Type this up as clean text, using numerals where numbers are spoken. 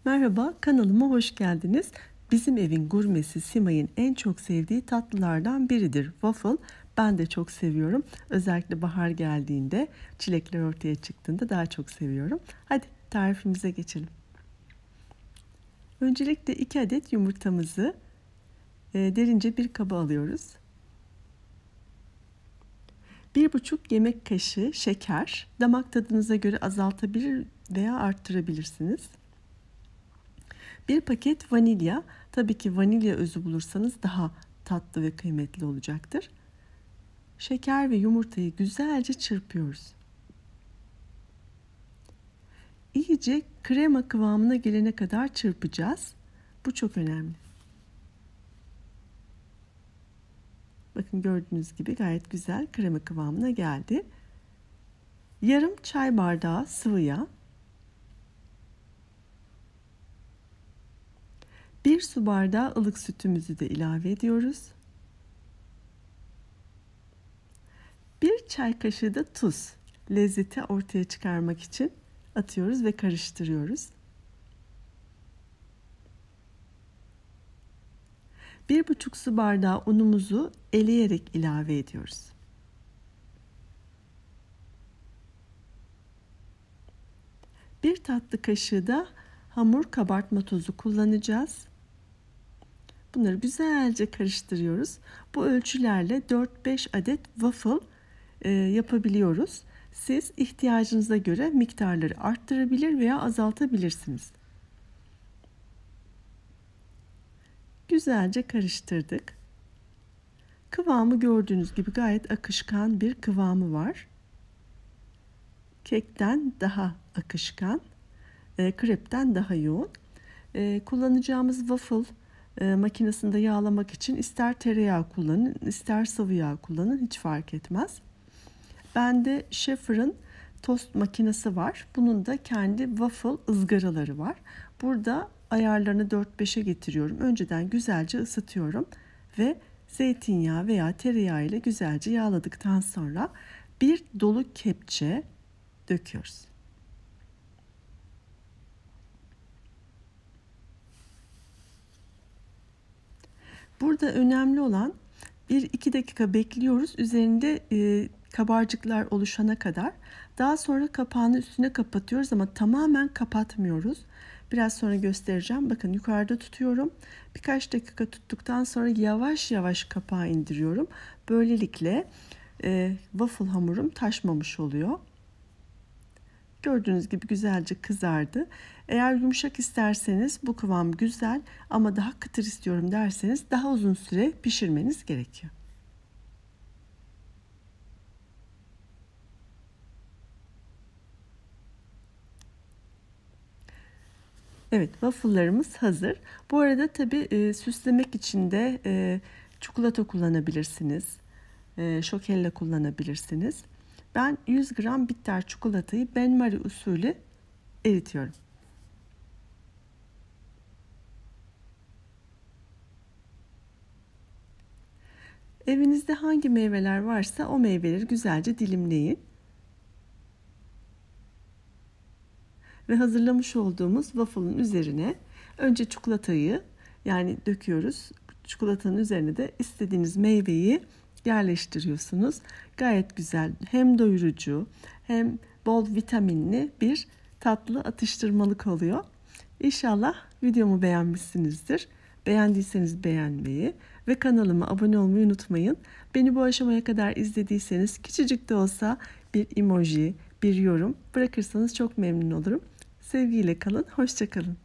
Merhaba, kanalıma hoş geldiniz. Bizim evin gurmesi Simay'ın en çok sevdiği tatlılardan biridir waffle. Ben de çok seviyorum. Özellikle bahar geldiğinde, çilekler ortaya çıktığında daha çok seviyorum. Hadi tarifimize geçelim. Öncelikle 2 adet yumurtamızı derince bir kaba alıyoruz. 1,5 yemek kaşığı şeker, damak tadınıza göre azaltabilir veya arttırabilirsiniz. 1 paket vanilya, tabii ki vanilya özü bulursanız daha tatlı ve kıymetli olacaktır. Şeker ve yumurtayı güzelce çırpıyoruz. İyice krema kıvamına gelene kadar çırpacağız. Bu çok önemli. Bakın gördüğünüz gibi gayet güzel krema kıvamına geldi. Yarım çay bardağı sıvı yağ. 1 su bardağı ılık sütümüzü de ilave ediyoruz. 1 çay kaşığı da tuz. Lezzeti ortaya çıkarmak için atıyoruz ve karıştırıyoruz. 1,5 su bardağı unumuzu eleyerek ilave ediyoruz. Bir tatlı kaşığı da hamur kabartma tozu kullanacağız. Bunları güzelce karıştırıyoruz. Bu ölçülerle 4-5 adet waffle yapabiliyoruz. Siz ihtiyacınıza göre miktarları arttırabilir veya azaltabilirsiniz. Güzelce karıştırdık. Kıvamı gördüğünüz gibi gayet akışkan bir kıvamı var. Kekten daha akışkan, krepten daha yoğun. Kullanacağımız waffle makinesinde yağlamak için ister tereyağı kullanın, ister sıvı yağ kullanın, hiç fark etmez. Bende Schaefer'ın tost makinesi var. Bunun da kendi waffle ızgaraları var. Burada ayarlarını 4-5'e getiriyorum. Önceden güzelce ısıtıyorum ve zeytinyağı veya tereyağı ile güzelce yağladıktan sonra bir dolu kepçe döküyoruz. Burada önemli olan 1-2 dakika bekliyoruz. Üzerinde kabarcıklar oluşana kadar. Daha sonra kapağını üstüne kapatıyoruz ama tamamen kapatmıyoruz. Biraz sonra göstereceğim. Bakın yukarıda tutuyorum. Birkaç dakika tuttuktan sonra yavaş yavaş kapağı indiriyorum. Böylelikle waffle hamurum taşmamış oluyor. Gördüğünüz gibi güzelce kızardı. Eğer yumuşak isterseniz bu kıvam güzel ama daha kıtır istiyorum derseniz daha uzun süre pişirmeniz gerekiyor. Evet, waffle'larımız hazır. Bu arada tabii süslemek için de çikolata kullanabilirsiniz. Şokella kullanabilirsiniz. Ben 100 gram bitter çikolatayı benmari usulü eritiyorum. Evinizde hangi meyveler varsa o meyveleri güzelce dilimleyin. Ve hazırlamış olduğumuz waffle'ın üzerine önce çikolatayı yani döküyoruz. Çikolatanın üzerine de istediğiniz meyveyi yerleştiriyorsunuz. Gayet güzel, hem doyurucu hem bol vitaminli bir tatlı atıştırmalık oluyor. İnşallah videomu beğenmişsinizdir. Beğendiyseniz beğenmeyi ve kanalıma abone olmayı unutmayın. Beni bu aşamaya kadar izlediyseniz küçücük de olsa bir emoji, bir yorum bırakırsanız çok memnun olurum. Sevgiyle kalın, hoşça kalın.